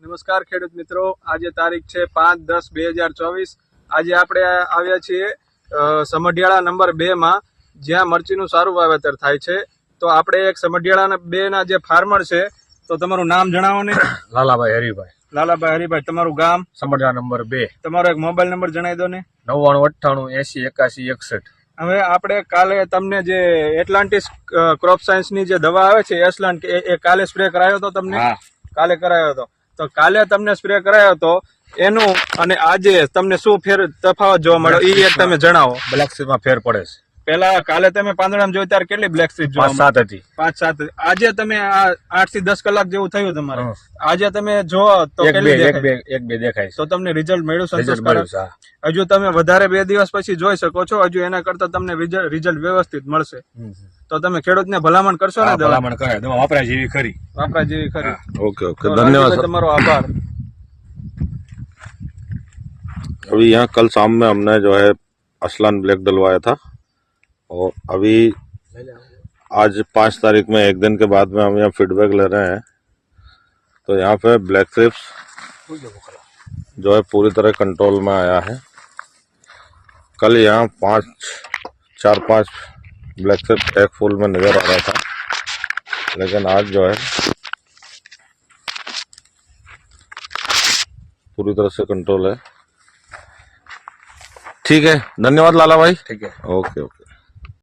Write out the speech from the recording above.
નમસ્કાર ખેડૂત મિત્રો, આજે તારીખ છે 5/10/2024। આજે આપણે આવ્યા છીએ સમઢિયાળા નંબર 2 માં, જ્યાં મરચીનું સારું વાવેતર થાય છે। તો આપણે એક સમઢિયાળા 2 ના જે ફાર્મર છે, તો તમારું નામ જણાવો ને। લાલાભાઈ હરિભાઈ। લાલાભાઈ હરિભાઈ, તમારું ગામ? સમઢિયાળા નંબર 2। તમારો એક મોબાઈલ નંબર જણાવી દો ને। 9998808161। હવે આપણે કાલે તમને જે એટલાન્ટિસ ક્રોપ સાયન્સની જે દવા આવે છે એસલાન્ટ, એ કાલે સ્પ્રે કરાયો હતો તમને? કાલે કરાયો હતો। તો કાલે તમને સ્પ્રે કરાયો હતો એનું અને આજે તમને શું તફાવત જોવા મળ્યો એ એક તમે જણાવો। બ્લેક સ્ટ્રીપમાં ફેર પડે છે। પેલા કાલે તમે પાંદડામાં જોઈ ત્યારે કેટલી બ્લેક સ્ટ્રીપ જોવા 5-7 હતી। 5-7। આજે તમે 8 થી 10 કલાક જેવું થયું તમારે। આજે તમે જો તો એક બે દેખાય છે। તો તમને રિઝલ્ટ મળ્યું રિઝલ્ટ સંતોષકારક? મળ્યું છે। હજુ તમે વધારે 2 દિવસ પછી જોઈ શકો છો, હજુ એના કરતા તમને રિઝલ્ટ વ્યવસ્થિત મળશે। તો તમે ખેડૂતને ભલામણ કરશો ને? ભલામણ કરે, દવા વાપરા જેવી ખરી। વાપરા જેવી ખરી। ओके ओके, धन्यवाद सर। તમારો આભાર। अभी यहाँ कल शाम में हमने जो है असलान ब्लैक डलवाया था, और अभी आज 5 तारीख में 1 दिन के बाद में हम यहाँ फीडबैक ले रहे हैं। तो यहाँ पे ब्लैक थ्रिप्स जो है पूरी तरह कंट्रोल में आया है। कल यहाँ 4-5 ब्लैक थ्रिप्स एक फूल में नजर आ रहा था, लेकिन आज जो है पूरी तरह से कंट्रोल है। ठीक है, धन्यवाद लाला भाई। ठीक है, ओके ओके।